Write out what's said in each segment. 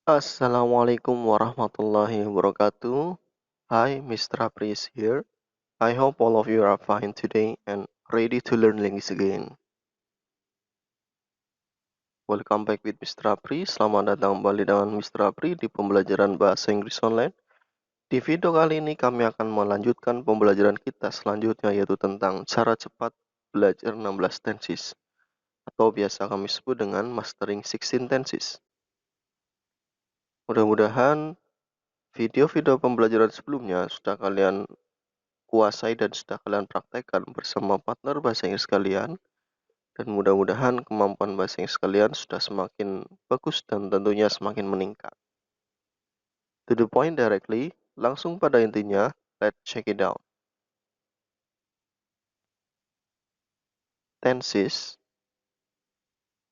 Assalamualaikum warahmatullahi wabarakatuh. Hi, Mr. Apris here. I hope all of you are fine today and ready to learn English again. Welcome back with Mr. Apri. Selamat datang kembali dengan Mr. Apri di pembelajaran bahasa Inggris online. Di video kali ini kami akan melanjutkan pembelajaran kita selanjutnya, yaitu tentang cara cepat belajar 16 tenses atau biasa kami sebut dengan mastering 16 tenses. Mudah-mudahan video-video pembelajaran sebelumnya sudah kalian kuasai dan sudah kalian praktekkan bersama partner bahasa Inggris kalian, dan mudah-mudahan kemampuan bahasa Inggris kalian sudah semakin bagus dan tentunya semakin meningkat. To the point directly, langsung pada intinya, let's check it out. Tenses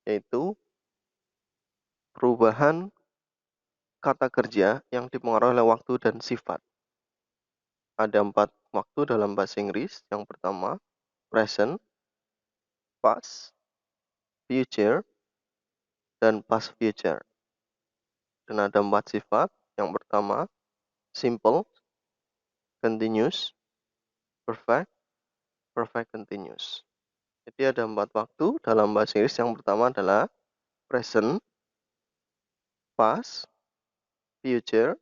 yaitu perubahan kata kerja yang dipengaruhi oleh waktu dan sifat. Ada 4 waktu dalam bahasa Inggris. Yang pertama, present, past, future, dan past future. Dan ada 4 sifat. Yang pertama, simple, continuous, perfect, perfect continuous. Jadi ada 4 waktu dalam bahasa Inggris. Yang pertama adalah present, past, future,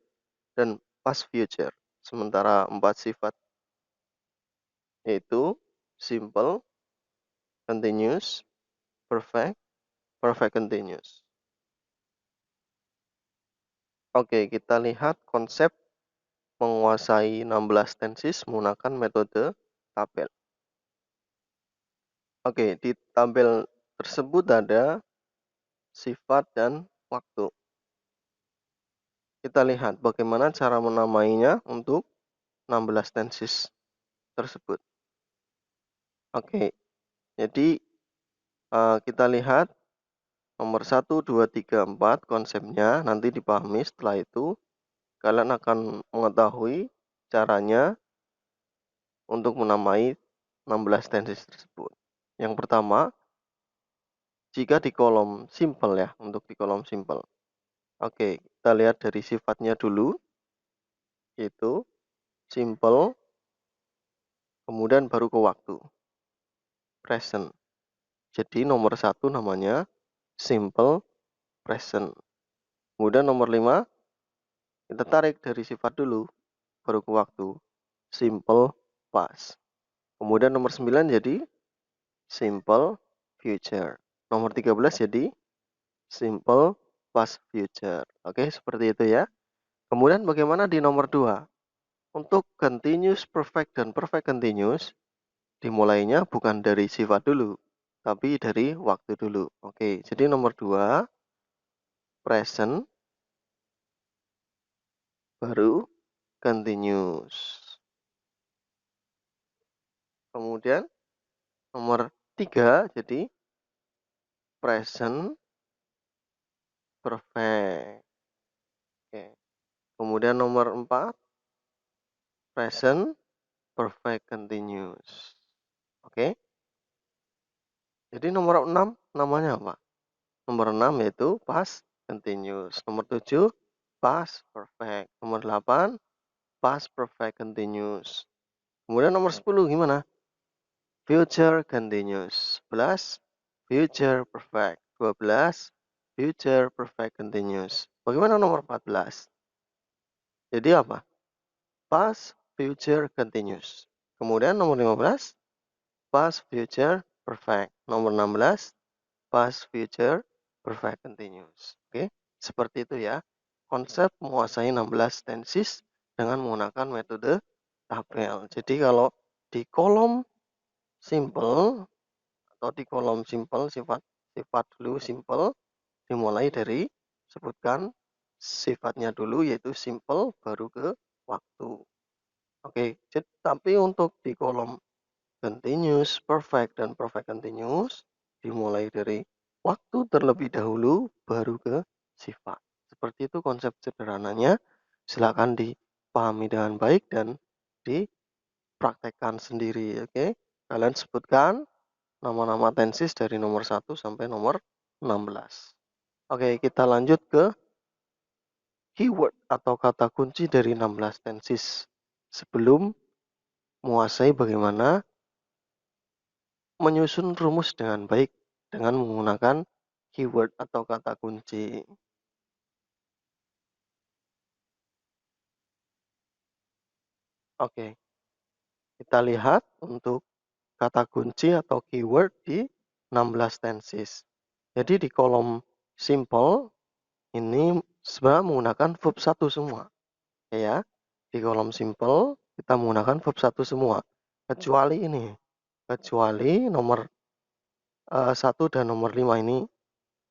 dan past future. Sementara 4 sifat yaitu simple, continuous, perfect, perfect continuous. Oke, kita lihat konsep menguasai 16 tenses menggunakan metode tabel. Oke, di tabel tersebut ada sifat dan waktu. Kita lihat bagaimana cara menamainya untuk 16 tenses tersebut. Oke, jadi kita lihat nomor 1, 2, 3, 4 konsepnya nanti dipahami. Setelah itu kalian akan mengetahui caranya untuk menamai 16 tenses tersebut. Yang pertama, jika di kolom simple ya, untuk di kolom simple. Oke, kita lihat dari sifatnya dulu, yaitu simple, kemudian baru ke waktu, present. Jadi nomor 1 namanya simple present. Kemudian nomor 5, kita tarik dari sifat dulu, baru ke waktu, simple past. Kemudian nomor 9 jadi simple future. Nomor 13 jadi simple past future. Oke, seperti itu ya. Kemudian bagaimana di nomor 2? Untuk continuous perfect dan perfect continuous, dimulainya bukan dari sifat dulu, tapi dari waktu dulu. Oke, jadi nomor 2, present, baru continuous. Kemudian nomor 3, jadi present, perfect. Oke. Kemudian nomor 4, present, perfect continuous. Oke. Jadi nomor 6 namanya apa? Nomor 6 yaitu past continuous. Nomor 7 past perfect. Nomor 8 past perfect continuous. Kemudian nomor 10 gimana? Future continuous. 11 future perfect. 12 future perfect continuous. Bagaimana nomor 14? Jadi apa? Past future continuous. Kemudian nomor 15 past future perfect. Nomor 16 past future perfect continuous. Oke, seperti itu ya. Konsep menguasai 16 tenses dengan menggunakan metode tabel. Jadi kalau di kolom simple atau di kolom simple sifat dulu simple, dimulai dari sebutkan sifatnya dulu yaitu simple baru ke waktu. Oke, tapi untuk di kolom continuous, perfect, dan perfect continuous dimulai dari waktu terlebih dahulu baru ke sifat. Seperti itu konsep sederhananya. Silakan dipahami dengan baik dan dipraktekkan sendiri. Oke, kalian sebutkan nama-nama tenses dari nomor 1 sampai nomor 16. Oke, kita lanjut ke keyword atau kata kunci dari 16 tenses sebelum menguasai bagaimana menyusun rumus dengan baik dengan menggunakan keyword atau kata kunci. Oke, kita lihat untuk kata kunci atau keyword di 16 tenses. Jadi di kolom simple ini sebenarnya menggunakan verb 1 semua. Ya, di kolom simple kita menggunakan verb 1 semua. Kecuali ini, kecuali nomor 1 dan nomor 5 ini.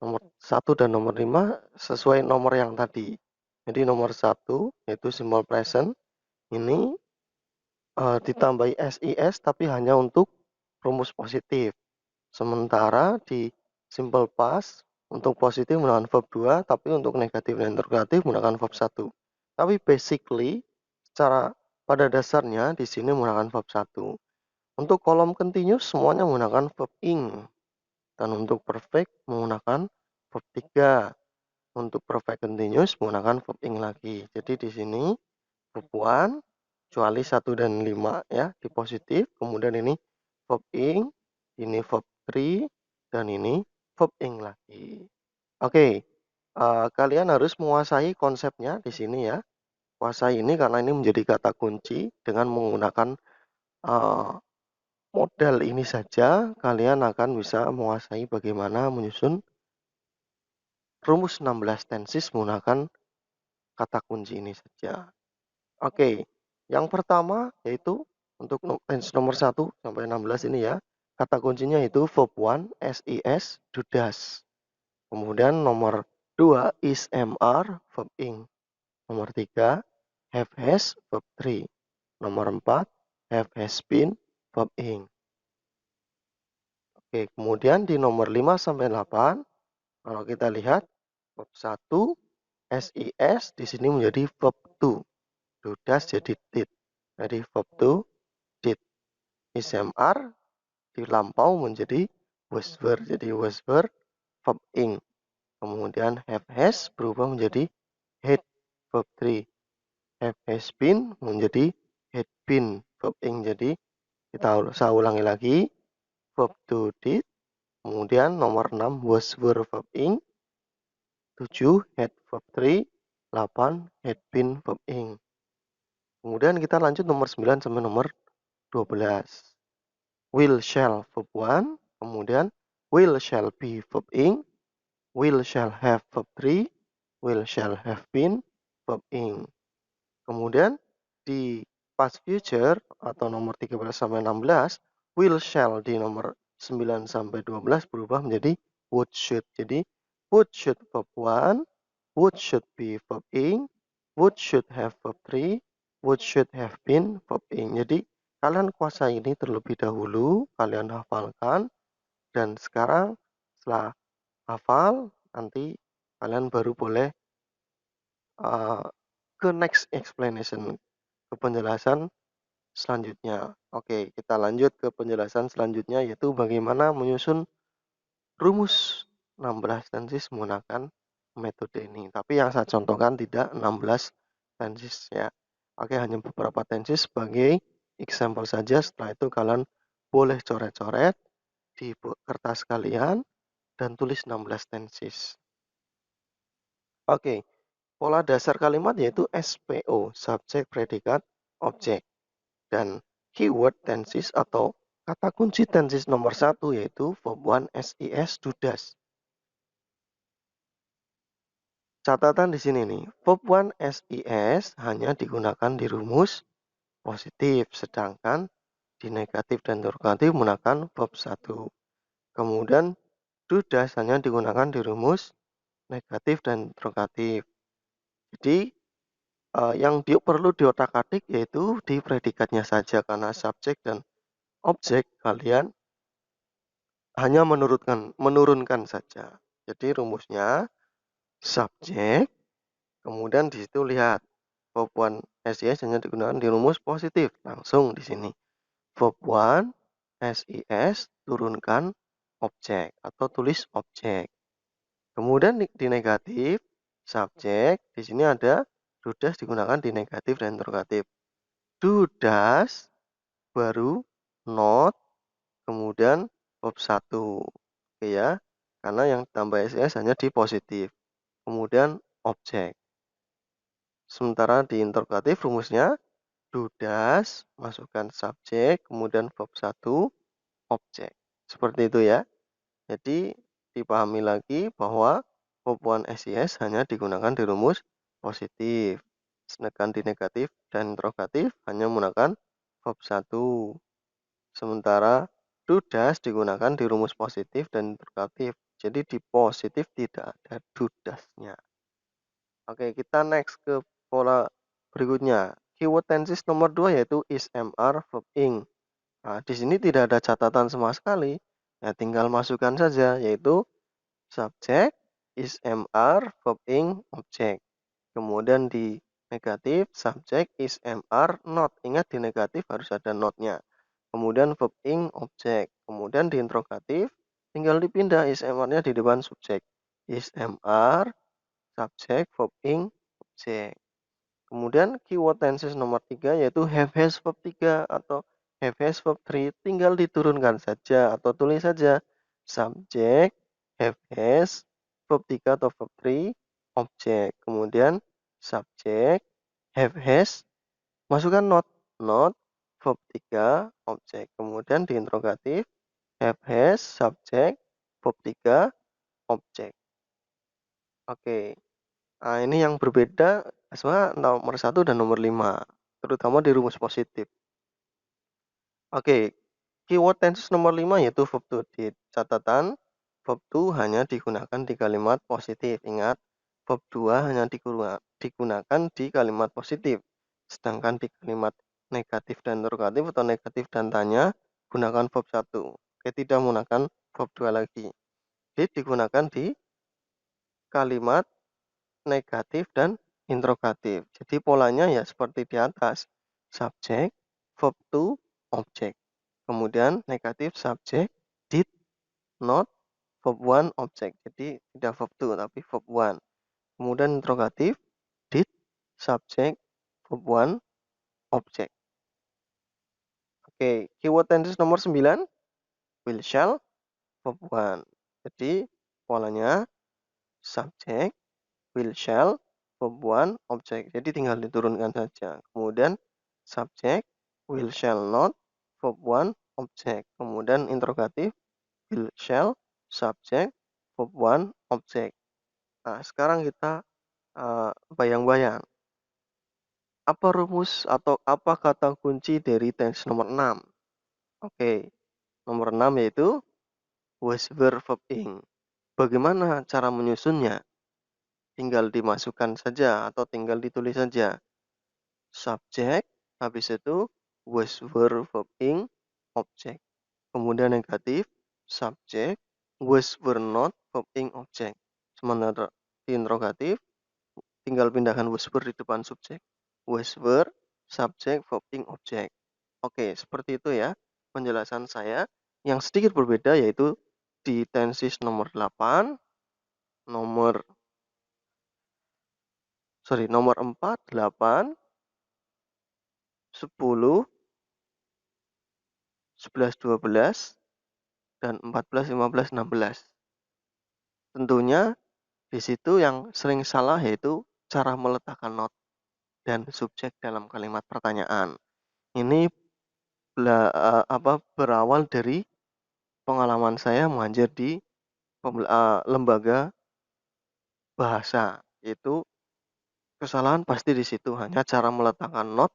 Nomor 1 dan nomor 5 sesuai nomor yang tadi. Jadi nomor 1 yaitu simple present ini ditambahi SIS tapi hanya untuk rumus positif. Sementara di simple past untuk positif menggunakan verb 2, tapi untuk negatif dan interrogatif menggunakan verb 1. Tapi basically secara pada dasarnya di sini menggunakan verb 1. Untuk kolom continuous semuanya menggunakan verb ing. Dan untuk perfect menggunakan verb 3. Untuk perfect continuous menggunakan verb ing lagi. Jadi di sini verb 1 kecuali 1 dan 5 ya di positif, kemudian ini verb ing, ini verb 3 dan ini verb ing lagi. Oke, kalian harus menguasai konsepnya di sini ya. Kuasai ini karena ini menjadi kata kunci. Dengan menggunakan modal ini saja kalian akan bisa menguasai bagaimana menyusun rumus 16 tenses menggunakan kata kunci ini saja. Oke, yang pertama yaitu untuk tense nomor 1 sampai 16 ini ya. Kata kuncinya itu verb 1 SIS do does. Kemudian nomor 2 is MR verb ing. Nomor 3 have has verb 3. Nomor 4 have has been verb ing. Oke, kemudian di nomor 5 sampai 8 kalau kita lihat verb 1 SIS di sini menjadi verb 2. Do does jadi did. Jadi verb 2 did. SMR dilampau menjadi was were. Jadi was were verb ing. Kemudian have has berubah menjadi had verb 3. Have has been menjadi had been verb ing. Jadi saya ulangi lagi. Verb 2 did. Kemudian nomor 6 was were verb ing. 7 had verb 3. 8 had been verb ing. Kemudian kita lanjut nomor 9 sampai nomor 12. Will shall verb 1, kemudian will shall be verb ing, will shall have verb 3, will shall have been verb ing. Kemudian di past future atau nomor 13 sampai 16, will shall di nomor 9 sampai 12 berubah menjadi would should. Jadi would should verb 1, would should be verb ing, would should have verb 3, would should have been verb ing. Jadi kalian kuasai ini terlebih dahulu, kalian hafalkan, dan sekarang setelah hafal, nanti kalian baru boleh ke next explanation, ke penjelasan selanjutnya. Oke, kita lanjut ke penjelasan selanjutnya, yaitu bagaimana menyusun rumus 16 tenses menggunakan metode ini. Tapi yang saya contohkan tidak 16 tenses ya. Oke, hanya beberapa tenses sebagai example saja. Setelah itu kalian boleh coret-coret di kertas kalian dan tulis 16 tenses. Oke, pola dasar kalimat yaitu SPO, subjek, predikat, objek. Dan keyword tenses atau kata kunci tenses nomor 1 yaitu verb 1 SIS do does. Catatan di sini nih, verb 1 SIS hanya digunakan di rumus positif, sedangkan di negatif dan interrogatif menggunakan verb 1. Kemudian do does hanya digunakan di rumus negatif dan interrogatif. Jadi yang perlu diotak-atik yaitu di predikatnya saja, karena subjek dan objek kalian hanya menurunkan saja. Jadi rumusnya subjek, kemudian di situ lihat verb 1 SIS hanya digunakan di rumus positif, langsung di sini. Verb 1 SIS turunkan objek atau tulis objek. Kemudian di negatif subjek. Di sini ada do does digunakan di negatif dan interrogatif. Do does baru not, kemudian verb 1. Oke ya. Karena yang tambah ss hanya di positif. Kemudian objek. Sementara di interrogatif rumusnya do does, masukkan subjek, kemudian verb 1, objek. Seperti itu ya. Jadi dipahami lagi bahwa verb 1 SIS hanya digunakan di rumus positif. Sedangkan di negatif dan interrogatif hanya menggunakan verb 1. Sementara do does digunakan di rumus positif dan interrogatif. Jadi di positif tidak ada do does-nya. Oke, kita next ke pola berikutnya. Keyword tenses nomor 2 yaitu is, are, verb ing. Nah, di sini tidak ada catatan sama sekali. Ya, tinggal masukkan saja yaitu subjek, is, are, verb ing, objek. Kemudian di negatif, subjek, is, are, not. Ingat di negatif harus ada not-nya. Kemudian verb ing, objek. Kemudian di interrogatif, tinggal dipindah is, are-nya di depan subjek. Is, are, subjek, verb ing, objek. Kemudian keyword tenses nomor 3 yaitu have has verb 3 atau have has verb 3. Tinggal diturunkan saja atau tulis saja subjek, have has, verb 3 atau verb 3, objek. Kemudian subjek, have has, masukkan not, verb 3, objek. Kemudian di interrogatif, have has, subjek, verb 3, objek. Oke. Nah, ini yang berbeda sama nomor 1 dan nomor 5, terutama di rumus positif. Oke, keyword tenses nomor 5 yaitu verb to. Di catatan, verb to hanya digunakan di kalimat positif. Ingat, verb 2 hanya digunakan di kalimat positif. Sedangkan di kalimat negatif dan interrogatif atau negatif dan tanya, gunakan verb 1. Oke, tidak menggunakan verb 2 lagi. Jadi digunakan di kalimat negatif dan interrogatif. Jadi polanya ya seperti di atas. Subjek, verb to, objek. Kemudian negatif subjek, did, not, verb 1, objek. Jadi tidak verb to tapi verb 1. Kemudian interrogatif, did, subjek, verb 1, objek. Oke, keyword tenses nomor 9, will, shall, verb 1. Jadi polanya subjek, will, shall, verb 1, objek. Jadi tinggal diturunkan saja. Kemudian subjek, will, shall not, verb 1, objek. Kemudian interrogatif, will, shall, subjek, verb 1, objek. Nah, sekarang kita bayang-bayang. Apa rumus atau apa kata kunci dari tense nomor 6? Oke, nomor 6 yaitu was, were, verb ing. Bagaimana cara menyusunnya? Tinggal dimasukkan saja atau tinggal ditulis saja. Subjek, habis itu was, were, verb ing, objek. Kemudian negatif, subjek, was, were not, verb ing, objek. Sementara di interrogatif, tinggal pindahkan was, were di depan subjek. Was, were, subjek, verb ing, objek. Oke, seperti itu ya penjelasan saya. Yang sedikit berbeda yaitu di tenses nomor 8, nomor 4, 8, 10, 11, 12, dan 14, 15, 16. Tentunya di situ yang sering salah yaitu cara meletakkan not dan subjek dalam kalimat pertanyaan. Ini berawal dari pengalaman saya mengajar di lembaga bahasa. Itu kesalahan pasti di situ, hanya cara meletakkan not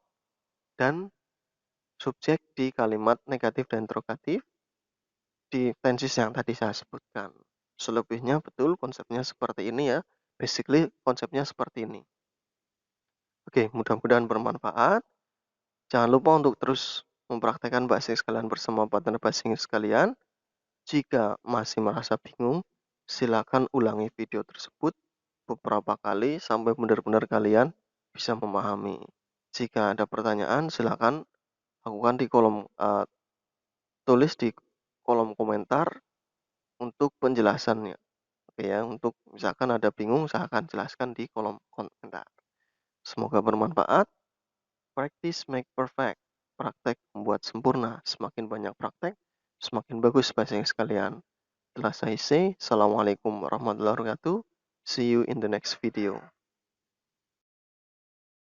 dan subjek di kalimat negatif dan interrogatif di tenses yang tadi saya sebutkan. Selebihnya betul konsepnya seperti ini ya. Basically konsepnya seperti ini. Oke, mudah-mudahan bermanfaat. Jangan lupa untuk terus mempraktekkan bahasa Inggris kalian bersama partner bahasa Inggris kalian. Jika masih merasa bingung, silakan ulangi video tersebut beberapa kali sampai benar-benar kalian bisa memahami. Jika ada pertanyaan, silakan lakukan di tulis di kolom komentar untuk penjelasannya. Oke ya, untuk misalkan ada bingung saya akan jelaskan di kolom komentar. Semoga bermanfaat. Practice make perfect. Praktek membuat sempurna. Semakin banyak praktek, semakin bagus bahasa Inggris kalian. Setelah saya say, Assalamualaikum warahmatullahi wabarakatuh. See you in the next video.